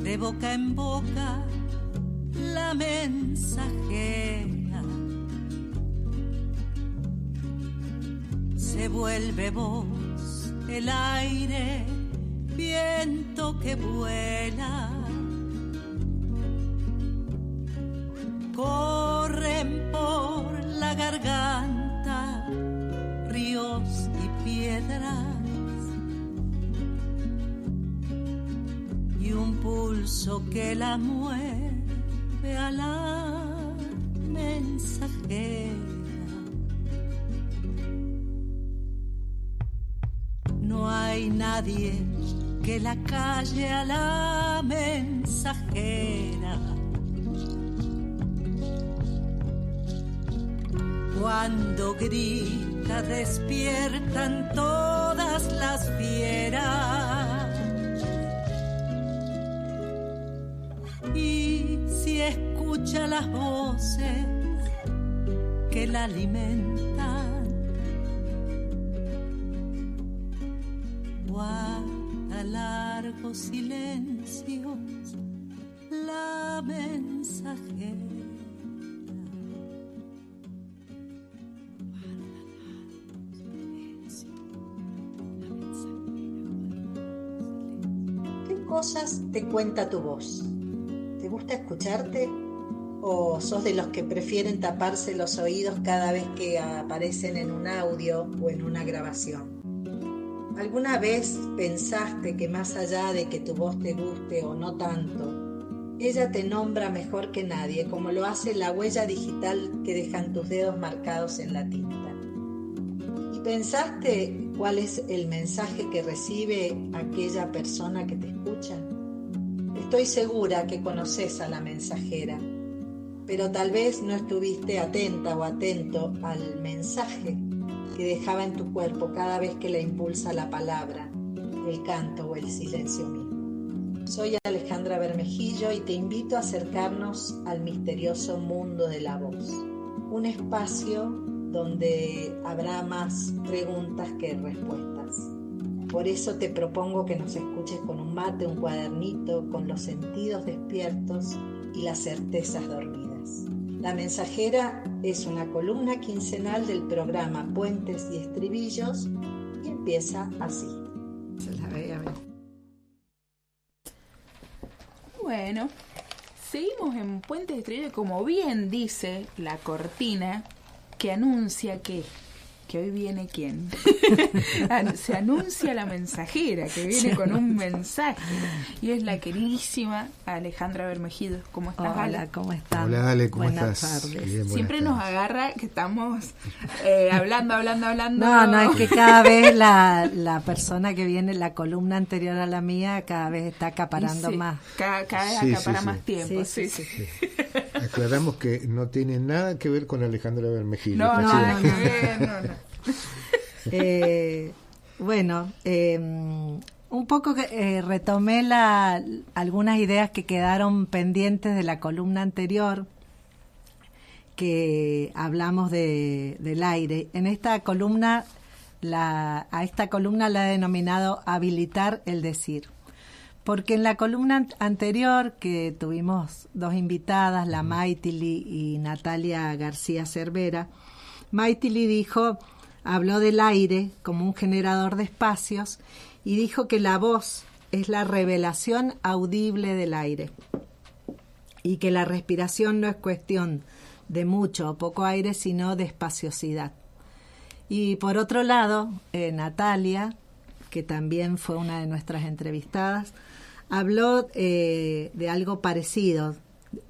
de boca en boca la mensajera se vuelve voz, el aire, viento que vuela. Corren por la garganta ríos y piedras y un pulso que la mueve a la mensajera. No hay nadie que la calle a la mensajera. Cuando grita despiertan todas las fieras. Y si escucha las voces que la alimentan, guarda largos silencios la mensajera. ¿Qué cosas te cuenta tu voz? ¿Te gusta escucharte? ¿O sos de los que prefieren taparse los oídos cada vez que aparecen en un audio o en una grabación? ¿Alguna vez pensaste que más allá de que tu voz te guste o no tanto, ella te nombra mejor que nadie, como lo hace la huella digital que dejan tus dedos marcados en la tinta? ¿Y pensaste cuál es el mensaje que recibe aquella persona que te escucha? Estoy segura que conoces a la mensajera, pero tal vez no estuviste atenta o atento al mensaje que dejaba en tu cuerpo cada vez que la impulsa la palabra, el canto o el silencio mismo. Soy Alejandra Bermejillo y te invito a acercarnos al misterioso mundo de la voz, un espacio donde habrá más preguntas que respuestas. Por eso te propongo que nos escuches con un mate, un cuadernito, con los sentidos despiertos y las certezas dormidas. La Mensajera es una columna quincenal del programa Puentes y Estribillos y empieza así. Se la veía bien. Bueno, seguimos en Puentes y Estribillos, como bien dice la cortina, que anuncia que hoy viene ¿quién? Se anuncia la mensajera, que viene con un mensaje. Y es la queridísima Alejandra Bermejillo. ¿Cómo estás, Ale? Hola, ¿cómo estás? Hola, Ale, ¿cómo buenas estás? Tardes. Bien, Siempre nos agarra que estamos hablando. No, es que cada vez la persona que viene, la columna anterior a la mía, cada vez está acaparando más. Cada vez acapara más tiempo. Sí. Aclaramos que no tiene nada que ver con Alejandra Bermejillo. No, nada que ver, no. Bueno, un poco retomé algunas ideas que quedaron pendientes de la columna anterior, que hablamos del aire. En esta columna, a esta columna la he denominado habilitar el decir. Porque en la columna anterior, que tuvimos dos invitadas, la Maitili y Natalia García Cervera, Maitili habló del aire como un generador de espacios y dijo que la voz es la revelación audible del aire y que la respiración no es cuestión de mucho o poco aire, sino de espaciosidad. Y por otro lado, Natalia, que también fue una de nuestras entrevistadas, habló de algo parecido,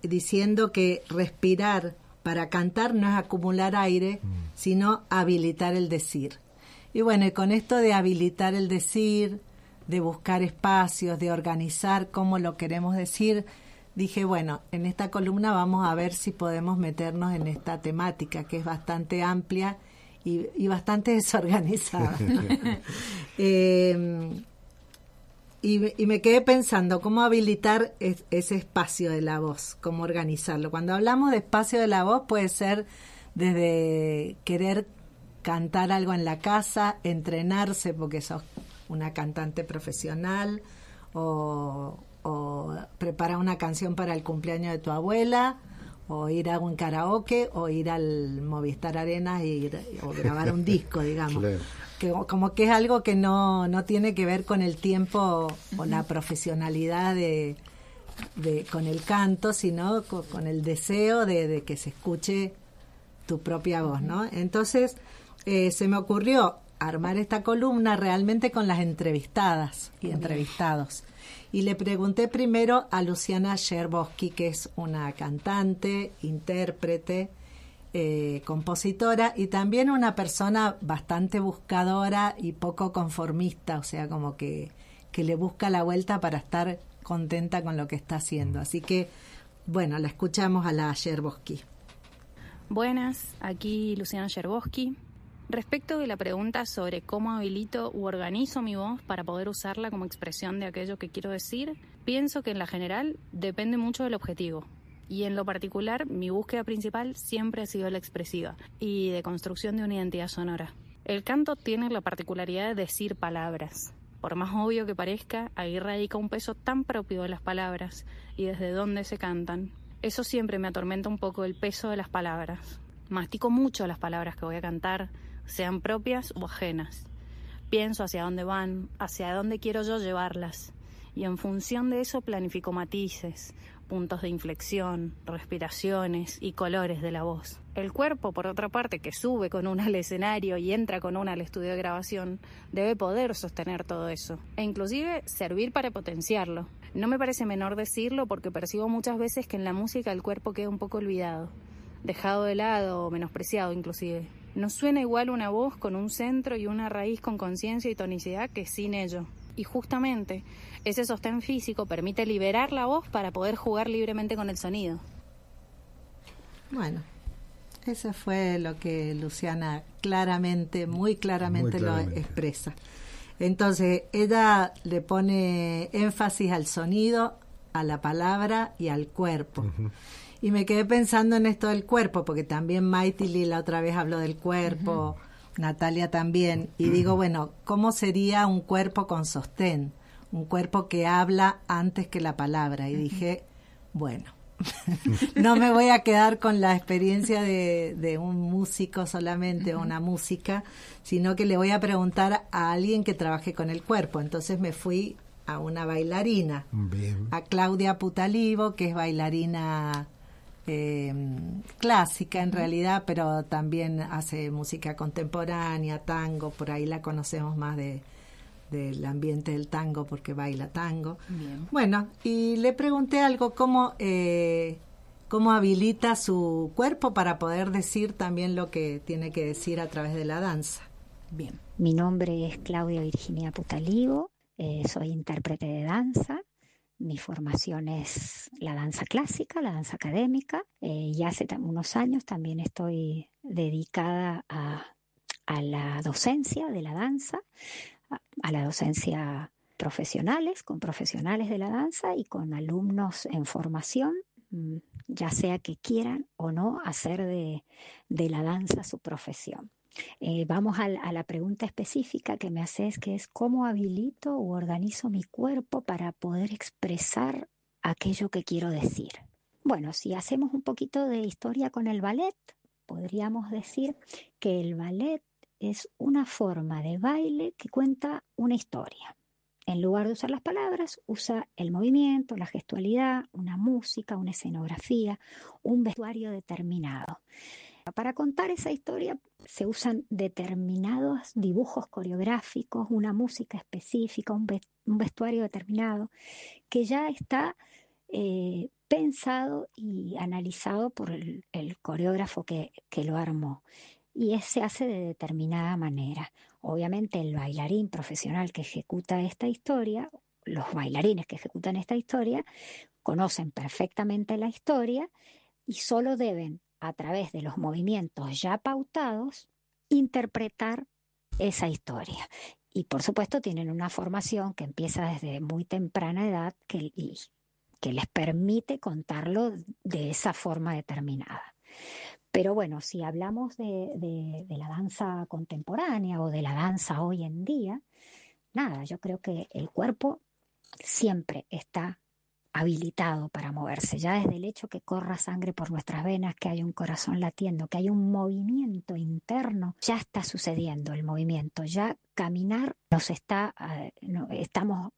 diciendo que respirar para cantar no es acumular aire, sino habilitar el decir. Y bueno, y con esto de habilitar el decir, de buscar espacios, de organizar cómo lo queremos decir, dije, bueno, en esta columna vamos a ver si podemos meternos en esta temática, que es bastante amplia y bastante desorganizada. Y me quedé pensando cómo habilitar ese espacio de la voz, cómo organizarlo. Cuando hablamos de espacio de la voz puede ser desde querer cantar algo en la casa, entrenarse porque sos una cantante profesional o o preparar una canción para el cumpleaños de tu abuela, o ir a un karaoke, o ir al Movistar Arena o grabar un disco, digamos. Claro. Que, como que es algo que no tiene que ver con el tiempo o la profesionalidad con el canto, sino con el deseo de que se escuche tu propia voz, ¿no? Entonces se me ocurrió armar esta columna realmente con las entrevistadas y entrevistados. Y le pregunté primero a Luciana Cherboski, que es una cantante, intérprete, compositora y también una persona bastante buscadora y poco conformista, o sea, como que le busca la vuelta para estar contenta con lo que está haciendo. Así que, bueno, la escuchamos a la Cherboski. Buenas, aquí Luciana Cherboski. Respecto de la pregunta sobre cómo habilito u organizo mi voz para poder usarla como expresión de aquello que quiero decir, pienso que en la general depende mucho del objetivo. Y en lo particular, mi búsqueda principal siempre ha sido la expresiva y de construcción de una identidad sonora. El canto tiene la particularidad de decir palabras. Por más obvio que parezca, ahí radica un peso tan propio de las palabras y desde dónde se cantan. Eso siempre me atormenta un poco, el peso de las palabras. Mastico mucho las palabras que voy a cantar, sean propias o ajenas. Pienso hacia dónde van, hacia dónde quiero yo llevarlas. Y en función de eso planifico matices, puntos de inflexión, respiraciones y colores de la voz. El cuerpo, por otra parte, que sube con una al escenario y entra con una al estudio de grabación, debe poder sostener todo eso, e inclusive servir para potenciarlo. No me parece menor decirlo porque percibo muchas veces que en la música el cuerpo queda un poco olvidado, dejado de lado o menospreciado inclusive. No suena igual una voz con un centro y una raíz con conciencia y tonicidad que sin ello. Y justamente ese sostén físico permite liberar la voz para poder jugar libremente con el sonido. Bueno, eso fue lo que Luciana muy claramente lo expresa. Entonces, ella le pone énfasis al sonido, a la palabra y al cuerpo. Uh-huh. Y me quedé pensando en esto del cuerpo, porque también Maitili la otra vez habló del cuerpo, Natalia también, y digo, bueno, ¿cómo sería un cuerpo con sostén? Un cuerpo que habla antes que la palabra. Y dije, bueno, no me voy a quedar con la experiencia de un músico solamente o una música, sino que le voy a preguntar a alguien que trabaje con el cuerpo. Entonces me fui a una bailarina, bien, a Claudia Putalivo, que es bailarina clásica en realidad, pero también hace música contemporánea, tango, por ahí la conocemos más del ambiente del tango porque baila tango. Bien. Bueno, y le pregunté algo, cómo habilita su cuerpo para poder decir también lo que tiene que decir a través de la danza. Bien. Mi nombre es Claudia Virginia Putalivo, soy intérprete de danza. Mi formación es la danza clásica, la danza académica, y hace unos años también estoy dedicada a la docencia de la danza, a la docencia con profesionales de la danza y con alumnos en formación, ya sea que quieran o no hacer de la danza su profesión. Vamos a la pregunta específica que me haces, que es ¿cómo habilito u organizo mi cuerpo para poder expresar aquello que quiero decir? Bueno, si hacemos un poquito de historia con el ballet, podríamos decir que el ballet es una forma de baile que cuenta una historia. En lugar de usar las palabras, usa el movimiento, la gestualidad, una música, una escenografía, un vestuario determinado. Para contar esa historia se usan determinados dibujos coreográficos, una música específica, un vestuario determinado, que ya está pensado y analizado por el coreógrafo que lo armó. Y se hace de determinada manera. Obviamente el bailarín profesional que ejecuta esta historia, los bailarines que ejecutan esta historia, conocen perfectamente la historia y solo deben, a través de los movimientos ya pautados, interpretar esa historia. Y por supuesto tienen una formación que empieza desde muy temprana edad que les permite contarlo de esa forma determinada. Pero bueno, si hablamos de la danza contemporánea o de la danza hoy en día, nada, yo creo que el cuerpo siempre está habilitado para moverse. Ya desde el hecho que corra sangre por nuestras venas, que hay un corazón latiendo, que hay un movimiento interno, ya está sucediendo el movimiento. Ya caminar nos está, estamos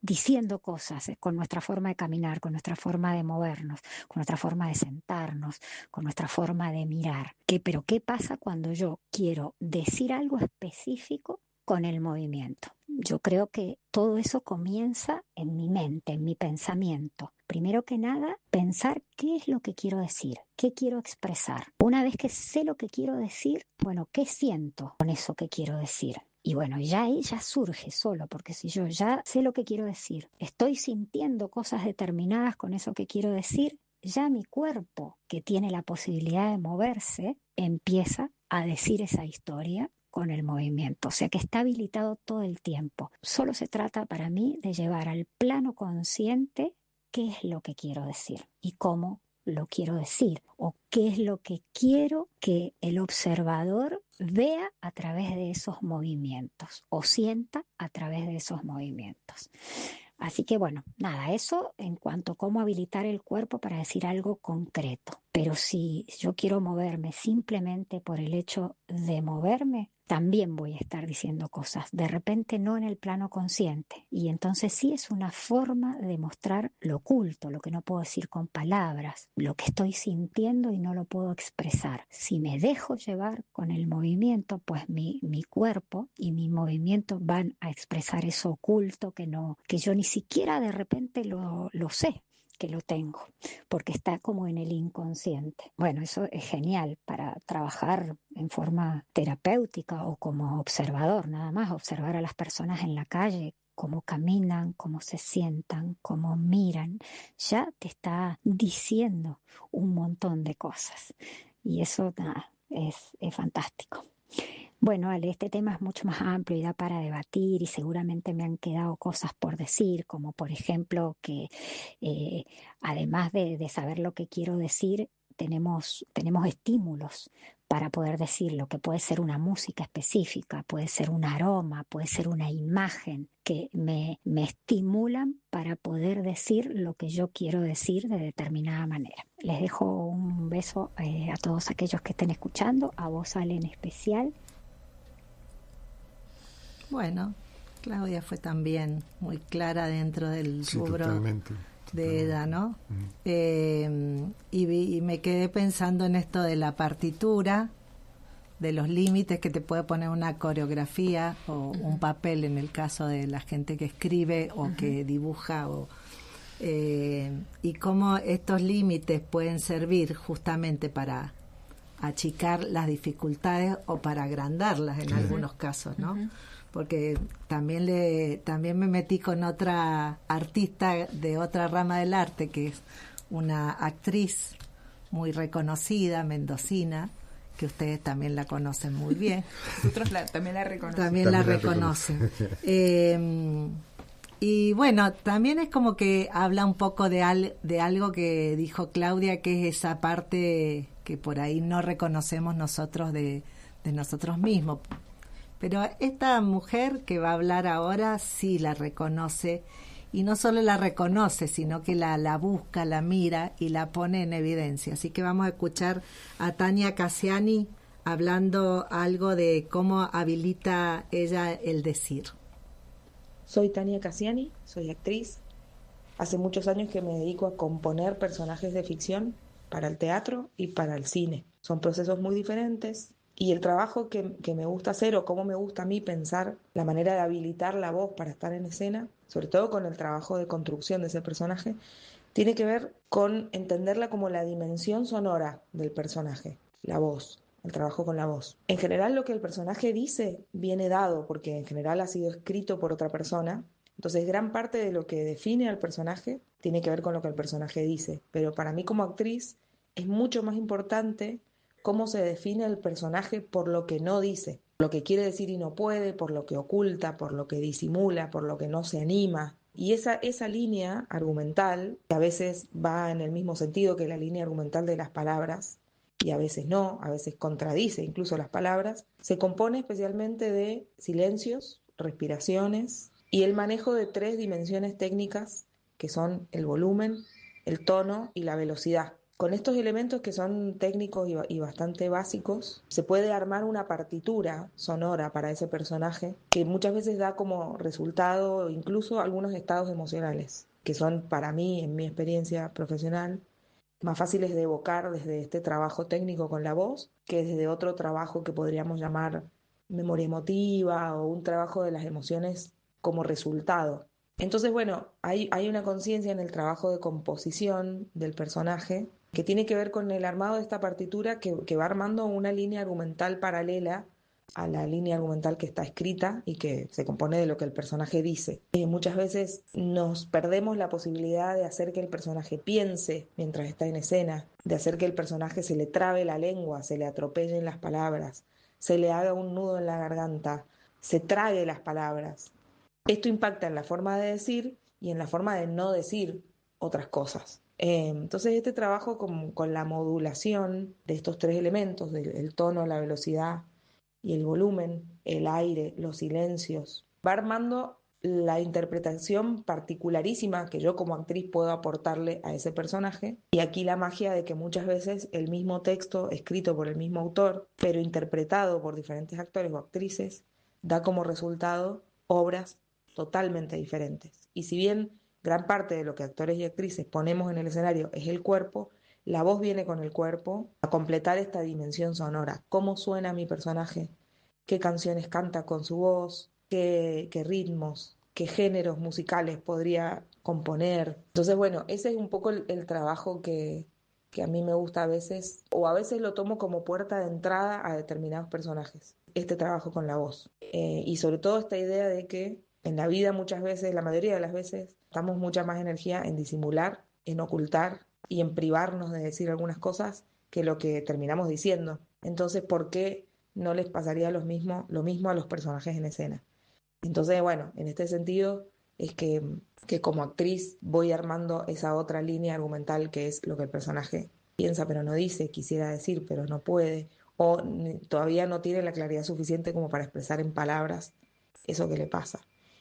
diciendo cosas con nuestra forma de caminar, con nuestra forma de movernos, con nuestra forma de sentarnos, con nuestra forma de mirar. Pero ¿qué pasa cuando yo quiero decir algo específico con el movimiento? Yo creo que todo eso comienza en mi mente, en mi pensamiento. Primero que nada, pensar qué es lo que quiero decir, qué quiero expresar. Una vez que sé lo que quiero decir, bueno, ¿qué siento con eso que quiero decir? Y bueno, ya ahí ya surge solo, porque si yo ya sé lo que quiero decir, estoy sintiendo cosas determinadas con eso que quiero decir, ya mi cuerpo, que tiene la posibilidad de moverse, empieza a decir esa historia con el movimiento, o sea que está habilitado todo el tiempo. Solo se trata para mí de llevar al plano consciente qué es lo que quiero decir y cómo lo quiero decir, o qué es lo que quiero que el observador vea a través de esos movimientos o sienta a través de esos movimientos. Así que bueno, nada, eso en cuanto a cómo habilitar el cuerpo para decir algo concreto. Pero si yo quiero moverme simplemente por el hecho de moverme, también voy a estar diciendo cosas, de repente no en el plano consciente. Y entonces sí es una forma de mostrar lo oculto, lo que no puedo decir con palabras, lo que estoy sintiendo y no lo puedo expresar. Si me dejo llevar con el movimiento, pues mi cuerpo y mi movimiento van a expresar eso oculto que yo ni siquiera de repente lo sé que lo tengo, porque está como en el inconsciente. Bueno, eso es genial para trabajar en forma terapéutica o como observador, nada más, observar a las personas en la calle, cómo caminan, cómo se sientan, cómo miran, ya te está diciendo un montón de cosas. Y eso nada, es fantástico. Bueno, Ale, este tema es mucho más amplio y da para debatir y seguramente me han quedado cosas por decir, como por ejemplo que además de saber lo que quiero decir, tenemos estímulos para poder decirlo, que puede ser una música específica, puede ser un aroma, puede ser una imagen que me estimulan para poder decir lo que yo quiero decir de determinada manera. Les dejo un beso a todos aquellos que estén escuchando, a vos, Ale, en especial. Bueno, Claudia fue también muy clara dentro del rubro totalmente. de EDA, ¿no? Y me quedé pensando en esto de la partitura, de los límites que te puede poner una coreografía o un papel en el caso de la gente que escribe o que dibuja, y cómo estos límites pueden servir justamente para achicar las dificultades o para agrandarlas en algunos casos, ¿no? Porque también me metí con otra artista de otra rama del arte, que es una actriz muy reconocida, mendocina, que ustedes también la conocen muy bien. Nosotros también la reconocemos. También la reconocen. Y bueno, también es como que habla un poco de algo que dijo Claudia, que es esa parte que por ahí no reconocemos nosotros de nosotros mismos. Pero esta mujer que va a hablar ahora sí la reconoce, y no solo la reconoce, sino que la busca, la mira y la pone en evidencia. Así que vamos a escuchar a Tania Cassiani hablando algo de cómo habilita ella el decir. Soy Tania Cassiani, soy actriz. Hace muchos años que me dedico a componer personajes de ficción para el teatro y para el cine. Son procesos muy diferentes. Y el trabajo que me gusta hacer, o cómo me gusta a mí pensar la manera de habilitar la voz para estar en escena, sobre todo con el trabajo de construcción de ese personaje, tiene que ver con entenderla como la dimensión sonora del personaje, la voz, el trabajo con la voz. En general lo que el personaje dice viene dado, porque en general ha sido escrito por otra persona. Entonces gran parte de lo que define al personaje tiene que ver con lo que el personaje dice. Pero para mí como actriz es mucho más importante cómo se define el personaje por lo que no dice, lo que quiere decir y no puede, por lo que oculta, por lo que disimula, por lo que no se anima. Y esa línea argumental, que a veces va en el mismo sentido que la línea argumental de las palabras, y a veces no, a veces contradice incluso las palabras, se compone especialmente de silencios, respiraciones y el manejo de 3 dimensiones técnicas que son el volumen, el tono y la velocidad. Con estos elementos que son técnicos y bastante básicos, se puede armar una partitura sonora para ese personaje que muchas veces da como resultado incluso algunos estados emocionales, que son para mí, en mi experiencia profesional, más fáciles de evocar desde este trabajo técnico con la voz que desde otro trabajo que podríamos llamar memoria emotiva o un trabajo de las emociones como resultado. Entonces, bueno, hay una conciencia en el trabajo de composición del personaje que tiene que ver con el armado de esta partitura que va armando una línea argumental paralela a la línea argumental que está escrita y que se compone de lo que el personaje dice. Muchas veces nos perdemos la posibilidad de hacer que el personaje piense mientras está en escena, de hacer que el personaje se le trabe la lengua, se le atropellen las palabras, se le haga un nudo en la garganta, se trague las palabras. Esto impacta en la forma de decir y en la forma de no decir otras cosas. Entonces este trabajo con la modulación de estos tres elementos, el tono, la velocidad y el volumen, el aire, los silencios, va armando la interpretación particularísima que yo como actriz puedo aportarle a ese personaje. Y aquí la magia de que muchas veces el mismo texto escrito por el mismo autor, pero interpretado por diferentes actores o actrices, da como resultado obras totalmente diferentes. Y si bien gran parte de lo que actores y actrices ponemos en el escenario es el cuerpo, la voz viene con el cuerpo a completar esta dimensión sonora. ¿Cómo suena mi personaje? ¿Qué canciones canta con su voz? ¿Qué ritmos? ¿Qué géneros musicales podría componer? Entonces, bueno, ese es un poco el trabajo que a mí me gusta a veces, o a veces lo tomo como puerta de entrada a determinados personajes, este trabajo con la voz. Y sobre todo esta idea de que en la vida muchas veces, la mayoría de las veces, damos mucha más energía en disimular, en ocultar y en privarnos de decir algunas cosas que lo que terminamos diciendo. Entonces, ¿por qué no les pasaría lo mismo a los personajes en escena? Entonces, bueno, en este sentido es que como actriz voy armando esa otra línea argumental que es lo que el personaje piensa pero no dice, quisiera decir pero no puede, o todavía no tiene la claridad suficiente como para expresar en palabras eso que le pasa.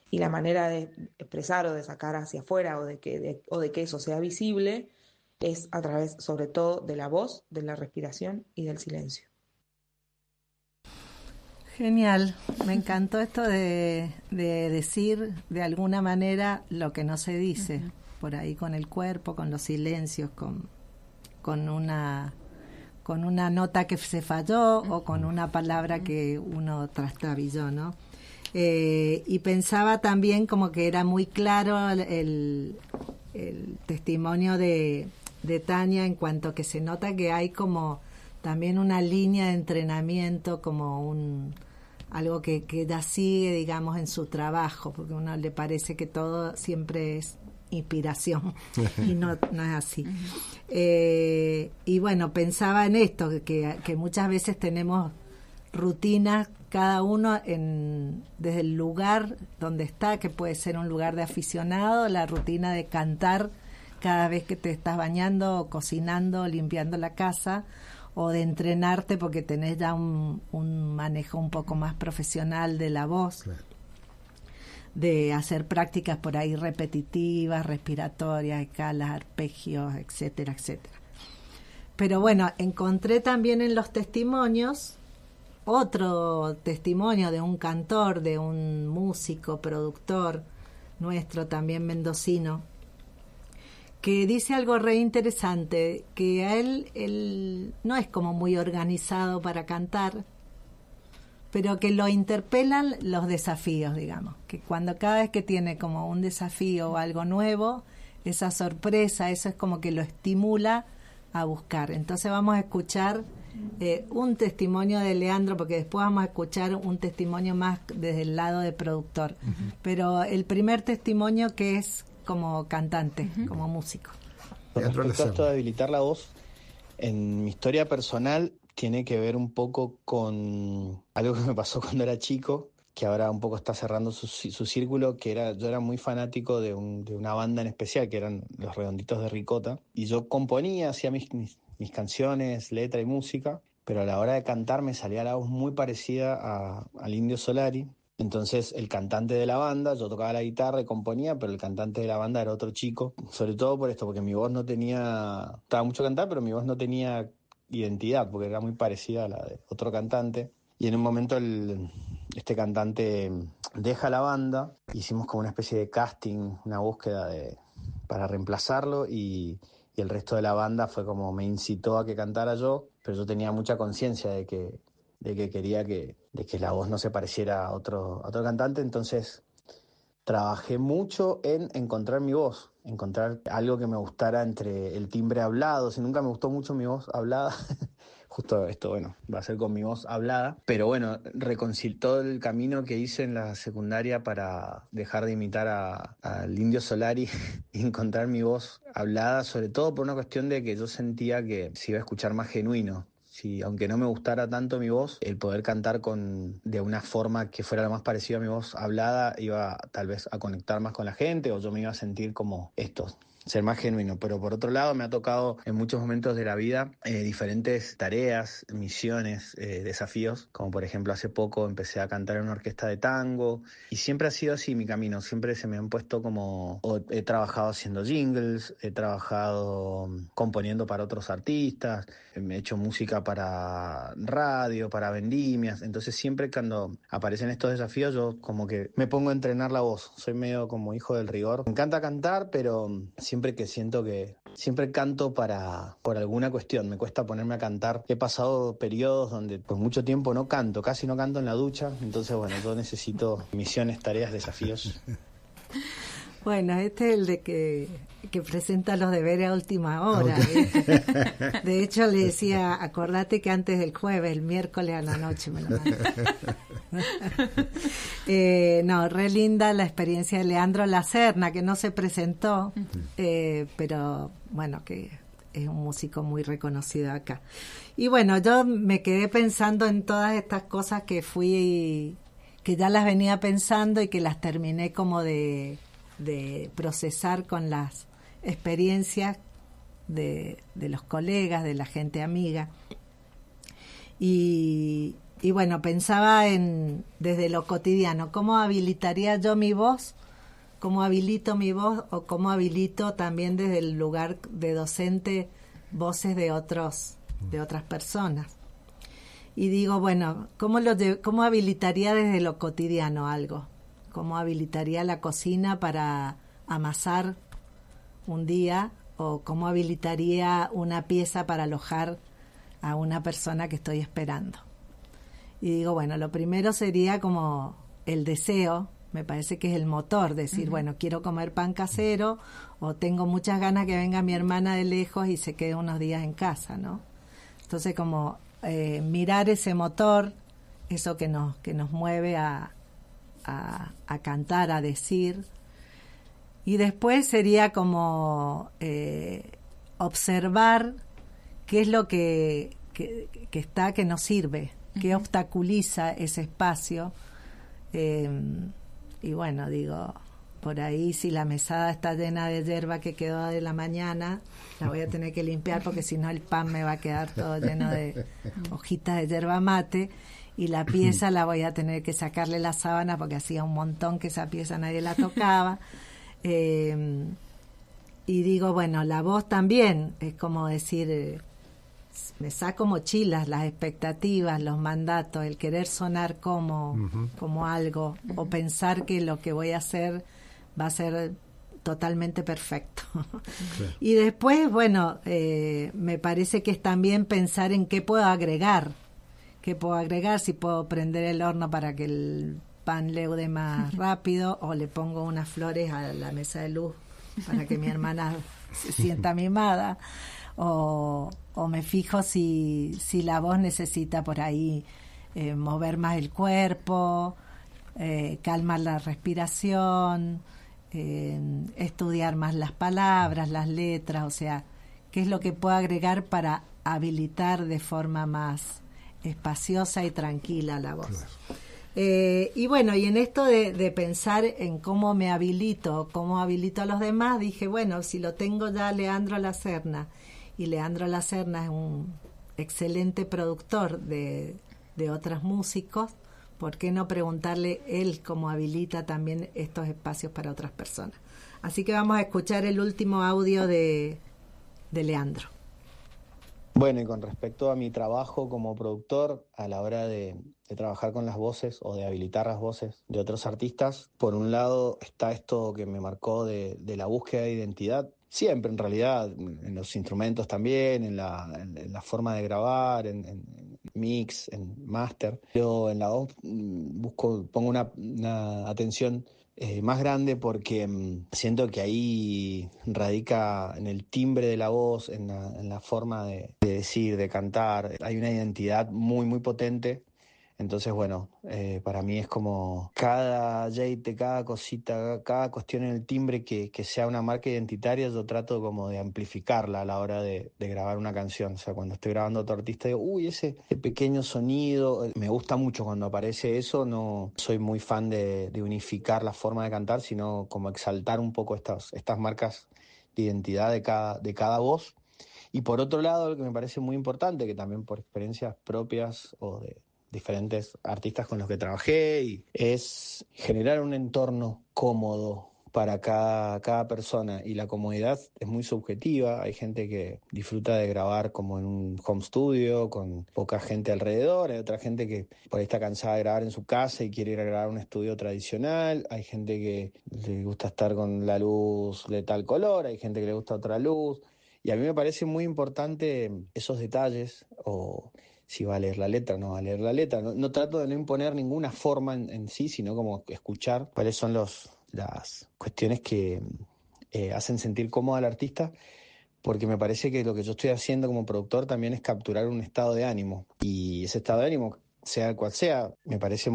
Y la manera de expresar o de sacar hacia afuera o de que eso sea visible es a través sobre todo de la voz, de la respiración y del silencio. Genial, me encantó esto de decir de alguna manera lo que no se dice, por ahí con el cuerpo, con los silencios, con una nota que se falló o con una palabra que uno trastabilló, ¿no? Y pensaba también como que era muy claro el testimonio de Tania en cuanto que se nota que hay como también una línea de entrenamiento, como algo que ella sigue, digamos, en su trabajo, porque a uno le parece que todo siempre es inspiración y no es así. Y bueno, pensaba en esto, que muchas veces tenemos rutinas, cada uno desde el lugar donde está, que puede ser un lugar de aficionado, la rutina de cantar cada vez que te estás bañando, cocinando, limpiando la casa, o de entrenarte porque tenés ya un manejo un poco más profesional de la voz, claro, de hacer prácticas por ahí repetitivas, respiratorias, escalas, arpegios, etcétera, etcétera. Pero bueno, encontré también en los testimonios otro testimonio de un cantor, de un músico, productor nuestro también mendocino, que dice algo re interesante, que a él no es como muy organizado para cantar, pero que lo interpelan los desafíos, digamos, que cuando cada vez que tiene como un desafío o algo nuevo, esa sorpresa, eso es como que lo estimula a buscar. Entonces vamos a escuchar un testimonio de Leandro, porque después vamos a escuchar un testimonio más desde el lado de productor, pero el primer testimonio que es como cantante, como músico. Respecto a esto de habilitar la voz, en mi historia personal tiene que ver un poco con algo que me pasó cuando era chico, que ahora un poco está cerrando su círculo, yo era muy fanático de una banda en especial, que eran Los Redonditos de Ricota, y yo componía, hacía mis canciones, letra y música, pero a la hora de cantar me salía la voz muy parecida al Indio Solari, Entonces el cantante de la banda, yo tocaba la guitarra y componía, pero el cantante de la banda era otro chico, sobre todo por esto, porque mi voz no tenía, estaba mucho cantar, pero mi voz no tenía identidad, porque era muy parecida a la de otro cantante. Y en un momento este cantante deja la banda, hicimos como una especie de casting, una búsqueda para reemplazarlo, y el resto de la banda fue como me incitó a que cantara yo, pero yo tenía mucha conciencia de que quería de que la voz no se pareciera a otro cantante. Entonces trabajé mucho en encontrar mi voz, encontrar algo que me gustara entre el timbre hablado. Si nunca me gustó mucho mi voz hablada, justo esto, bueno, va a ser con mi voz hablada, pero bueno, todo el camino que hice en la secundaria para dejar de imitar al Indio Solari y encontrar mi voz hablada, sobre todo por una cuestión de que yo sentía que se iba a escuchar más genuino. Sí, aunque no me gustara tanto mi voz, el poder cantar de una forma que fuera lo más parecido a mi voz hablada iba tal vez a conectar más con la gente, o yo me iba a sentir como ser más genuino. Pero por otro lado me ha tocado en muchos momentos de la vida diferentes tareas, misiones, desafíos, como por ejemplo hace poco empecé a cantar en una orquesta de tango, y siempre ha sido así mi camino, siempre se me han puesto he trabajado haciendo jingles, he trabajado componiendo para otros artistas, he hecho música para radio, para vendimias. Entonces siempre cuando aparecen estos desafíos yo como que me pongo a entrenar la voz, soy medio como hijo del rigor, me encanta cantar, pero siempre que siento que siempre canto por alguna cuestión, me cuesta ponerme a cantar. He pasado periodos donde por mucho tiempo no canto, casi no canto en la ducha, entonces bueno, yo necesito misiones, tareas, desafíos. Bueno, este es el de que presenta los deberes a última hora. De hecho, le decía, acordate que antes del jueves, el miércoles a la noche me lo mandó. No, re linda la experiencia de Leandro Lacerna, que no se presentó, pero bueno, que es un músico muy reconocido acá. Y bueno, yo me quedé pensando en todas estas cosas que ya las venía pensando y que las terminé como de procesar con las experiencias de los colegas, de la gente amiga. Y bueno, pensaba desde lo cotidiano, ¿cómo habilitaría yo mi voz? ¿Cómo habilito mi voz? O cómo habilito también desde el lugar de docente voces de otras personas. Y digo, bueno, ¿cómo habilitaría desde lo cotidiano algo? ¿Cómo habilitaría la cocina para amasar un día? ¿O cómo habilitaría una pieza para alojar a una persona que estoy esperando? Y digo, bueno, lo primero sería como el deseo, me parece que es el motor, decir, bueno, quiero comer pan casero, o tengo muchas ganas que venga mi hermana de lejos y se quede unos días en casa, ¿no? Entonces, como mirar ese motor, eso que nos mueve a cantar, a decir. Y después sería como observar qué es lo que nos sirve, qué obstaculiza ese espacio. Y bueno, digo, por ahí si la mesada está llena de hierba que quedó de la mañana, la voy a tener que limpiar porque si no el pan me va a quedar todo lleno de hojitas de yerba mate. Y la pieza la voy a tener que sacarle la sábana porque hacía un montón que esa pieza nadie la tocaba. Y digo, bueno, la voz también es como decir, me saco mochilas, las expectativas, los mandatos, el querer sonar como algo, o pensar que lo que voy a hacer va a ser totalmente perfecto. Claro. Y después, bueno, me parece que es también pensar en qué puedo agregar, si puedo prender el horno para que el pan leude más rápido, o le pongo unas flores a la mesa de luz para que mi hermana se sienta mimada, o me fijo si la voz necesita por ahí mover más el cuerpo, calmar la respiración, estudiar más las palabras, las letras, o sea, qué es lo que puedo agregar para habilitar de forma más espaciosa y tranquila la voz. Claro. Y bueno, y en esto de pensar en cómo me habilito, cómo habilito a los demás, dije, bueno, si lo tengo ya Leandro Lacerna, y Leandro Lacerna es un excelente productor de otros músicos, ¿por qué no preguntarle él cómo habilita también estos espacios para otras personas? Así que vamos a escuchar el último audio de Leandro. Bueno, y con respecto a mi trabajo como productor, a la hora de trabajar con las voces o de habilitar las voces de otros artistas, por un lado está esto que me marcó de la búsqueda de identidad, siempre en realidad, en los instrumentos también, en la forma de grabar, en mix, en master. Yo en la voz pongo una atención más grande porque siento que ahí radica en el timbre de la voz, en la forma de decir, de cantar. Hay una identidad muy, muy potente. Entonces, bueno, para mí es como cada jeite, cada cosita, cada cuestión en el timbre que sea una marca identitaria, yo trato como de amplificarla a la hora de grabar una canción. O sea, cuando estoy grabando a otro artista digo, uy, ese pequeño sonido, me gusta mucho cuando aparece eso. No soy muy fan de unificar la forma de cantar, sino como exaltar un poco estas marcas de identidad de cada voz. Y por otro lado, lo que me parece muy importante, que también por experiencias propias o de diferentes artistas con los que trabajé, y es generar un entorno cómodo para cada persona, y la comodidad es muy subjetiva. Hay gente que disfruta de grabar como en un home studio con poca gente alrededor, hay otra gente que por ahí está cansada de grabar en su casa y quiere ir a grabar un estudio tradicional, hay gente que le gusta estar con la luz de tal color, hay gente que le gusta otra luz, y a mí me parece muy importante esos detalles, o si va a leer la letra o no va a leer la letra. No trato de no imponer ninguna forma en sí, sino como escuchar cuáles son las cuestiones que hacen sentir cómodo al artista, porque me parece que lo que yo estoy haciendo como productor también es capturar un estado de ánimo, y ese estado de ánimo, sea cual sea, me parece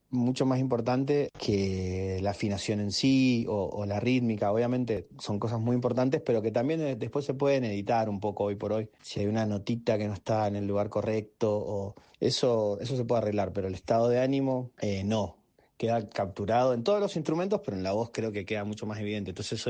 mucho más importante que la afinación en sí o la rítmica. Obviamente son cosas muy importantes, pero que también después se pueden editar un poco hoy por hoy. Si hay una notita que no está en el lugar correcto, o eso se puede arreglar, pero el estado de ánimo no. Queda capturado en todos los instrumentos, pero en la voz creo que queda mucho más evidente. Entonces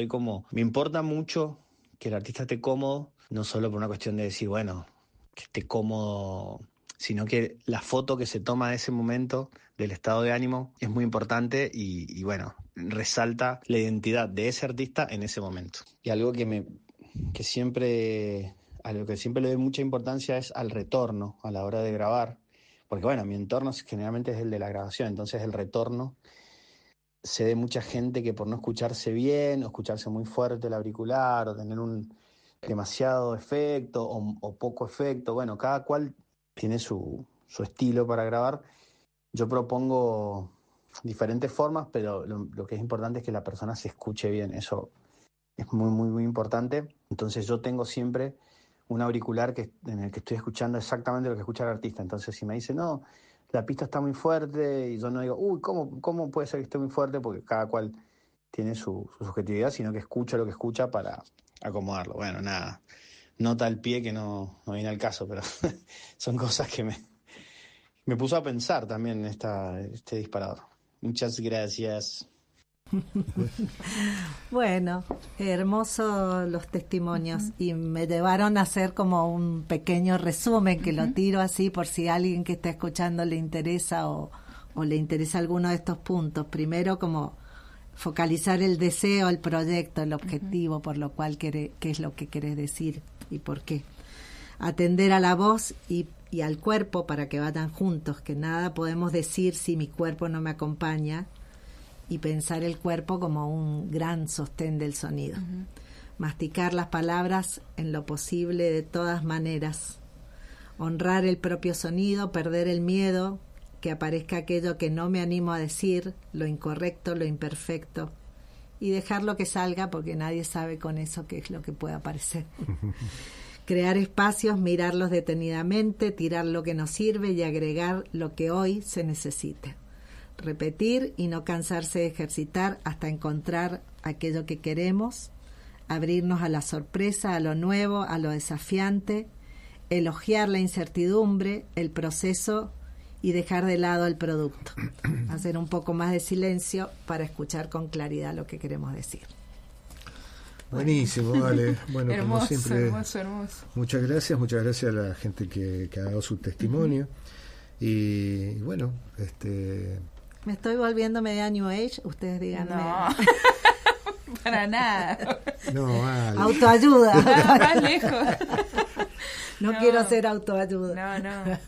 me importa mucho que el artista esté cómodo, no solo por una cuestión de decir, bueno, que esté cómodo, sino que la foto que se toma de ese momento, del estado de ánimo, es muy importante y bueno, resalta la identidad de ese artista en ese momento. Y algo a lo que siempre le doy mucha importancia es al retorno a la hora de grabar, porque bueno, mi entorno generalmente es el de la grabación, entonces el retorno sé de mucha gente que por no escucharse bien, o escucharse muy fuerte el auricular, o tener demasiado efecto o poco efecto, bueno, cada cual tiene su estilo para grabar. Yo propongo diferentes formas, pero lo que es importante es que la persona se escuche bien. Eso es muy, muy, muy importante. Entonces yo tengo siempre un auricular en el que estoy escuchando exactamente lo que escucha el artista. Entonces si me dice, no, la pista está muy fuerte, y yo no digo, uy, ¿cómo puede ser que esté muy fuerte? Porque cada cual tiene su subjetividad, sino que escucha lo que escucha para acomodarlo. Bueno, nada. Nota al pie que no viene al caso, pero son cosas que me puso a pensar también este disparador. Muchas gracias. Bueno, hermosos los testimonios, y me llevaron a hacer como un pequeño resumen que lo tiro así por si a alguien que está escuchando le interesa o le interesa alguno de estos puntos. Primero, como focalizar el deseo, el proyecto, el objetivo por lo cual qué es lo que querés decir y por qué. Atender a la voz y al cuerpo para que vayan juntos, que nada podemos decir si mi cuerpo no me acompaña, y pensar el cuerpo como un gran sostén del sonido. Masticar las palabras en lo posible de todas maneras. Honrar el propio sonido, perder el miedo, que aparezca aquello que no me animo a decir, lo incorrecto, lo imperfecto, y dejarlo que salga, porque nadie sabe con eso qué es lo que puede aparecer. Crear espacios, mirarlos detenidamente, tirar lo que nos sirve y agregar lo que hoy se necesite. Repetir y no cansarse de ejercitar hasta encontrar aquello que queremos, abrirnos a la sorpresa, a lo nuevo, a lo desafiante, elogiar la incertidumbre, el proceso y dejar de lado el producto. Hacer un poco más de silencio para escuchar con claridad lo que queremos decir. Buenísimo, vale. Bueno, hermoso, como siempre, hermoso. muchas gracias a la gente que ha dado su testimonio. Y bueno, me estoy volviendo media New Age, ustedes díganme. No, para nada. No, Ale. Autoayuda. Más lejos. No quiero hacer autoayuda. No.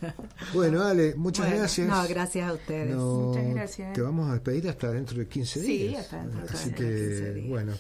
Bueno, Ale, muchas gracias. No, gracias a ustedes. No, muchas gracias. Te vamos a despedir hasta dentro de 15 días. Sí, hasta dentro de 15 días. Bueno.